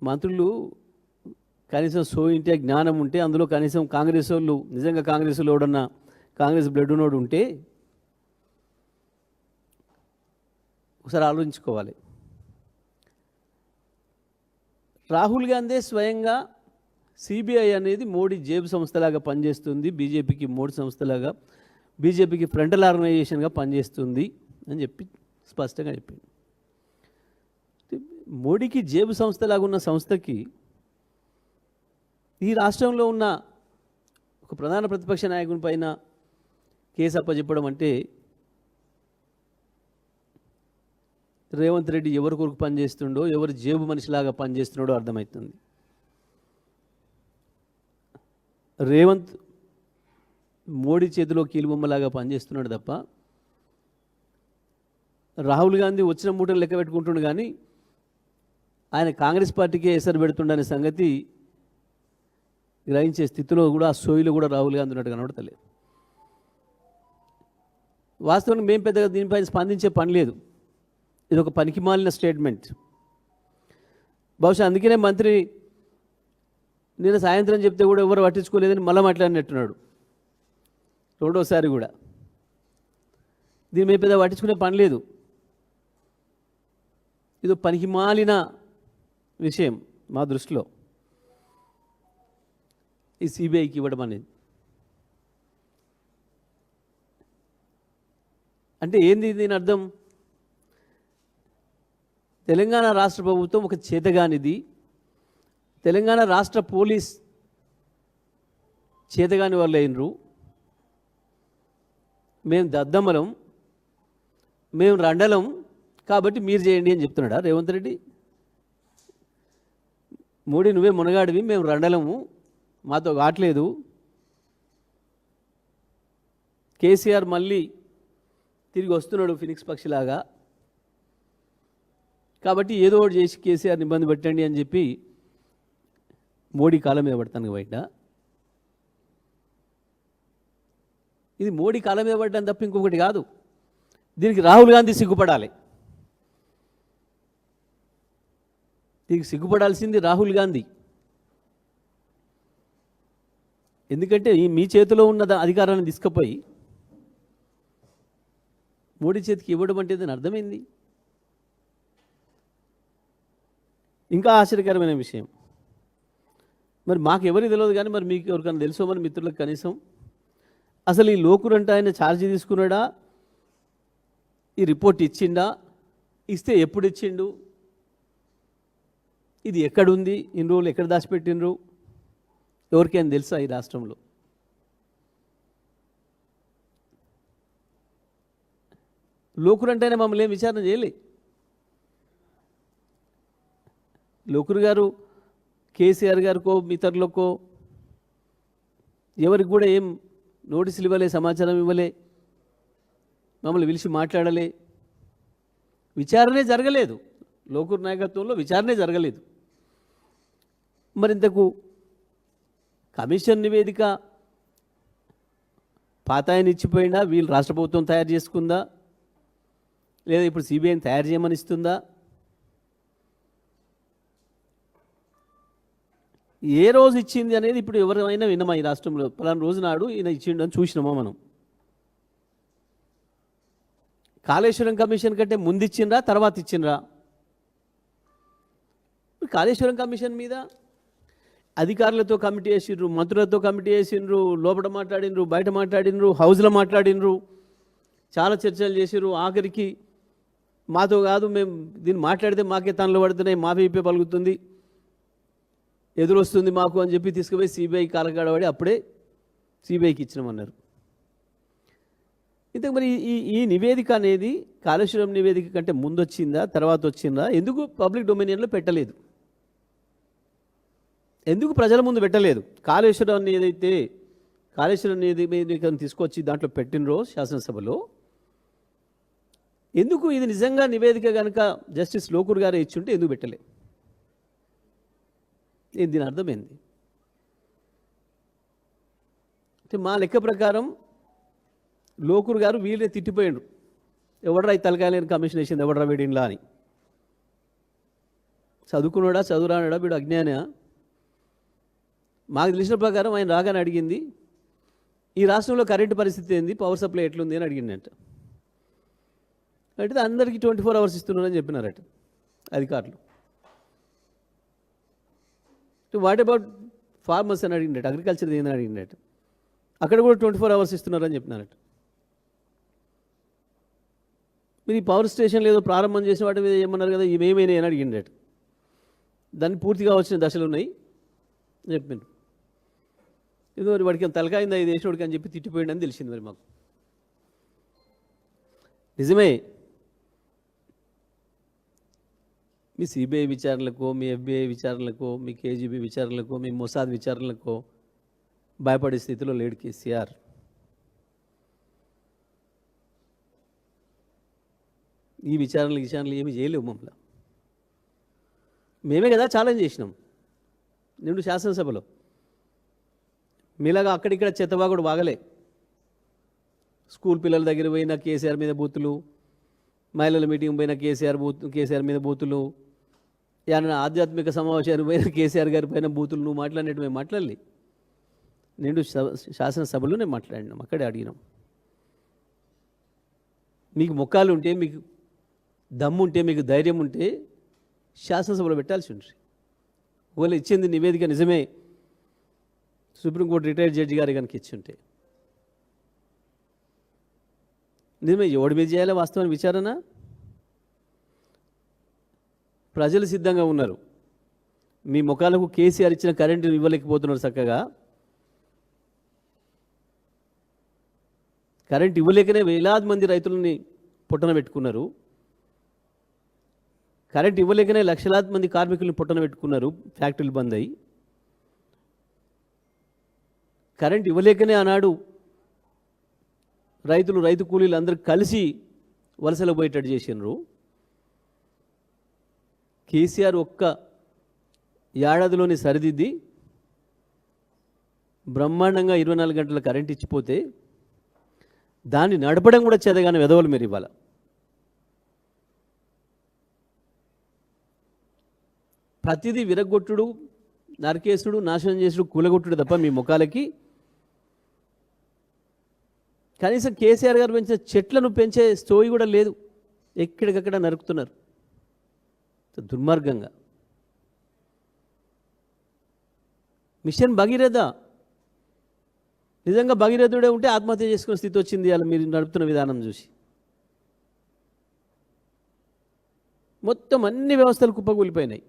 మంత్రులు కనీసం ఇంటే జ్ఞానం ఉంటే అందులో కనీసం కాంగ్రెస్ వాళ్ళు నిజంగా కాంగ్రెస్లో ఎవడన్నా కాంగ్రెస్ బ్లడ్ ఉన్నోడు ఉంటే ఒకసారి ఆలోచించుకోవాలి. రాహుల్ గాంధీ స్వయంగా సిబిఐ అనేది మోడీ జేబు సంస్థలాగా పనిచేస్తుంది, బీజేపీకి మోడీ సంస్థలాగా, బీజేపీకి ఫ్రంటల్ ఆర్గనైజేషన్గా పనిచేస్తుంది అని చెప్పి స్పష్టంగా చెప్పింది. మోడీకి జేబు సంస్థలాగా ఉన్న సంస్థకి ఈ రాష్ట్రంలో ఉన్న ఒక ప్రధాన ప్రతిపక్ష నాయకుని పైన కేసు అప్పచెప్పడం అంటే రేవంత్ రెడ్డి ఎవరి కొరకు పనిచేస్తుండో, ఎవరి జేబు మనిషిలాగా పనిచేస్తున్నాడో అర్థమవుతుంది. రేవంత్ మోడీ చేతిలో కీలుబొమ్మలాగా పనిచేస్తున్నాడు తప్ప రాహుల్ గాంధీ వచ్చిన మూటలు లెక్క పెట్టుకుంటుండు, కానీ ఆయన కాంగ్రెస్ పార్టీకే ఎసరు పెడుతుండనే సంగతి గ్రహించే స్థితిలో కూడా, ఆ సోయిలో కూడా రాహుల్ గాంధీ ఉన్నట్టు కనబడతలేదు. వాస్తవానికి మేము పెద్దగా దీనిపైన స్పందించే పని లేదు. ఇది ఒక పనికిమాలిన స్టేట్మెంట్. బహుశా అందుకనే మంత్రి నిన్న సాయంత్రం చెప్తే కూడా ఎవరు పట్టించుకోలేదని మళ్ళీ మాట్లాడినట్టున్నాడు రెండోసారి కూడా. దీని మీద పెద్ద పట్టించుకునే పని లేదు. ఇది పనికిమాలిన విషయం మా దృష్టిలో ఈ సిబిఐకి ఇవ్వడం అనేది. అంటే ఏంది దీని అర్థం? తెలంగాణ రాష్ట్ర ప్రభుత్వం ఒక చేతగానిది, తెలంగాణ రాష్ట్ర పోలీస్ చేతగాని వాళ్ళు అయినరు, మేము దద్దమ్మలం, మేము రండలం, కాబట్టి మీరు చేయండి అని చెప్తున్నాడా రేవంత్ రెడ్డి? మోడీ నువ్వే మునగాడివి, మేము రండలము, మాతో కావట్లేదు. కేసీఆర్ మళ్ళీ తిరిగి వస్తున్నాడు ఫినిక్స్ పక్షిలాగా, కాబట్టి ఏదో ఒకటి చేసి కేసీఆర్ని ఇబ్బంది పెట్టండి అని చెప్పి మోడీ కాలం మీద పడతాను బయట. ఇది మోడీ కాలం మీద పడ్డాను తప్ప ఇంకొకటి కాదు. దీనికి రాహుల్ గాంధీ సిగ్గుపడాలి. దీనికి సిగ్గుపడాల్సింది రాహుల్ గాంధీ. ఎందుకంటే మీ చేతిలో ఉన్న అధికారాన్ని తీసుకుపోయి మోడీ చేతికి ఇవ్వడం అంటే దాని అర్థమైంది. ఇంకా ఆశ్చర్యకరమైన విషయం, మరి మాకు ఎవరికి తెలియదు కానీ మరి మీకు ఎవరికైనా తెలుసో మరి మిత్రులకు కనీసం, అసలు ఈ లోకురంటే ఆయన ఛార్జీ తీసుకున్నాడా, ఈ రిపోర్ట్ ఇచ్చిండా, ఇస్తే ఎప్పుడు ఇచ్చిండు, ఇది ఎక్కడుంది, ఇన్ని రోజులు ఎక్కడ దాచిపెట్టినరు, ఎవరికైనా తెలుసా ఈ రాష్ట్రంలో? లోకురంటేనే మమ్మల్ని ఏం విచారణ చేయలే. లోకురు గారు కేసీఆర్ గారికో ఇతరులకో ఎవరికి కూడా ఏం నోటీసులు ఇవ్వలే, సమాచారం ఇవ్వలే, మమ్మల్ని పిలిచి మాట్లాడలే, విచారణే జరగలేదు. లోకురు నాయకత్వంలో విచారణే జరగలేదు. మరింతకు కమిషన్ నివేదిక పాత ఆయన ఇచ్చిపోయిందా, వీళ్ళు రాష్ట్ర ప్రభుత్వం తయారు చేసుకుందా, లేదా ఇప్పుడు సిబిఐని తయారు చేయమని ఇస్తుందా? ఏ రోజు ఇచ్చింది అనేది ఇప్పుడు ఎవరైనా విన్నామా ఈ రాష్ట్రంలో? పలానా రోజు నాడు ఈయన ఇచ్చిండు అని చూసినామా మనం? కాళేశ్వరం కమిషన్ కంటే ముందు ఇచ్చిండ్రా, తర్వాత ఇచ్చిండ్రా? కాళేశ్వరం కమిషన్ మీద అధికారులతో కమిటీ వేసిండ్రు, మంత్రులతో కమిటీ వేసిండ్రు, లోపల మాట్లాడినరు, బయట మాట్లాడినరు, హౌస్లో మాట్లాడినరు, చాలా చర్చలు చేసిర్రు. ఆఖరికి మాతో కాదు, మేము దీన్ని మాట్లాడితే మాకే తనలు పడుతున్నాయి, మా వైపే పలుకుతుంది, ఎదురొస్తుంది మాకు అని చెప్పి తీసుకుపోయి సిబిఐ కాలకాడబడి అప్పుడే సిబిఐకి ఇచ్చినామన్నారు. ఇంతకు మరి ఈ నివేదిక అనేది కాళేశ్వరం నివేదిక కంటే ముందు వచ్చిందా, తర్వాత వచ్చిందా? ఎందుకు పబ్లిక్ డొమినియన్లో పెట్టలేదు? ఎందుకు ప్రజల ముందు పెట్టలేదు? కాళేశ్వరం ఏదైతే కాళేశ్వరం నివేదికను తీసుకొచ్చి దాంట్లో పెట్టినరో శాసనసభలో, ఎందుకు ఇది నిజంగా నివేదిక కనుక జస్టిస్ లోకూర్ గారే ఇచ్చుంటే ఎందుకు పెట్టలే? దీని అర్థమైంది అంటే మా లెక్క ప్రకారం లోకూర్ గారు వీళ్ళే తిట్టిపోయాడు, ఎవడరా ఈ తలకాయలేని కమిషన్ వేసింది, ఎవడరా వీడిన్లా అని. చదువుకున్నాడా చదువురానాడా వీడు అజ్ఞాన? మాకు తెలిసిన ప్రకారం ఆయన రాగానే అడిగింది, ఈ రాష్ట్రంలో కరెంటు పరిస్థితి ఏంది, పవర్ సప్లై ఎట్లుంది అని అడిగిందంట. అంటే అందరికీ 24 hours ఇస్తున్నారని చెప్పినారట అధికారులు. వాట్ అబౌట్ ఫార్మర్స్ అని అడిగినట్టు, అగ్రికల్చర్ ఏందని అడిగినట్టు, అక్కడ కూడా 24 hours ఇస్తున్నారని చెప్పినారట. మీరు ఈ పవర్ స్టేషన్లు ఏదో ప్రారంభం చేసిన వాటి మీద ఏమన్నారు కదా, ఇవేమైనా అని అడిగిండట. దాన్ని పూర్తిగా వచ్చిన దశలు ఉన్నాయి చెప్పాను. ఏదో వాడికి తలకాయిందా ఈ దేశోడికి అని చెప్పి తిట్టిపోయిందని తెలిసింది మరి మాకు. నిజమే, మీ సిబిఐ విచారణలకు, మీ FBI విచారణలకు, మీ KGB విచారణలకు, మీ మొసాద్ విచారణలకు భయపడే స్థితిలో లేడు కేసీఆర్. ఈ విచారణలు ఏమి చేయలేవు మమ్మల్ని. మేమే కదా ఛాలెంజ్ చేసినాం నిండు శాసనసభలో. మీలాగా అక్కడిక్కడ చెత్తబాగుడు వాగలే. స్కూల్ పిల్లల దగ్గర పోయిన కేసీఆర్ మీద బూతులు, మహిళల మీటింగ్ పోయిన కేసీఆర్ మీద బూతులు, ఏమన్నా ఆధ్యాత్మిక సమావేశానికి పోయిన కేసీఆర్ గారి పైన బూతులు నువ్వు మాట్లాడినట్టు మేము మాట్లాడలే. నిండు శాసనసభలోనే మాట్లాడినాం, అక్కడే అడిగినాం. మీకు మొక్కాలు ఉంటే, మీకు దమ్ము ఉంటే, మీకు ధైర్యం ఉంటే శాసనసభలో పెట్టాల్సి ఉంటుంది. ఒకవేళ ఇచ్చింది నివేదిక నిజమే, సుప్రీంకోర్టు రిటైర్డ్ జడ్జి గారి కనుక ఇచ్చి ఉంటే నిజమే, ఎవడి మీద చేయాలి వాస్తవాన్ని విచారణ? ప్రజలు సిద్ధంగా ఉన్నారు. మీ ముఖాలకు కేసీఆర్ ఇచ్చిన కరెంటు ఇవ్వలేకపోతున్నారు. చక్కగా కరెంట్ ఇవ్వలేకనే వేలాది మంది రైతులని పుట్టన పెట్టుకున్నారు. కరెంట్ ఇవ్వలేకనే లక్షలాది మంది కార్మికులను పుట్టన పెట్టుకున్నారు, ఫ్యాక్టరీలు బంద్ అయ్యి. కరెంట్ ఇవ్వలేకనే ఆనాడు రైతు కూలీలు అందరూ కలిసి వలసలు పోయేటట్టు చేసినారు. కేసీఆర్ ఒక్క ఏడాదిలోని సరిదిద్ది బ్రహ్మాండంగా 24 గంటల కరెంట్ ఇచ్చిపోతే దాన్ని నడపడం కూడా చేతగానే వెదవలు మీరు ఇవ్వాలి. ప్రతిదీ విరగొట్టుడు, నరకేసుడు, నాశనం చేసుడు, కూలగొట్టుడు తప్ప మీ ముఖాలకి కనీసం కేసీఆర్ గారు పెంచిన చెట్లను పెంచే స్టోరీ కూడా లేదు. ఎక్కడికక్కడ నరుకుతున్నారు దుర్మార్గంగా. మిషన్ భగీరథ నిజంగా భగీరథుడే ఉంటే ఆత్మహత్య చేసుకునే స్థితి వచ్చింది అలా మీరు నడుపుతున్న విధానం చూసి. మొత్తం అన్ని వ్యవస్థలు కుప్పకూలిపోయినాయి.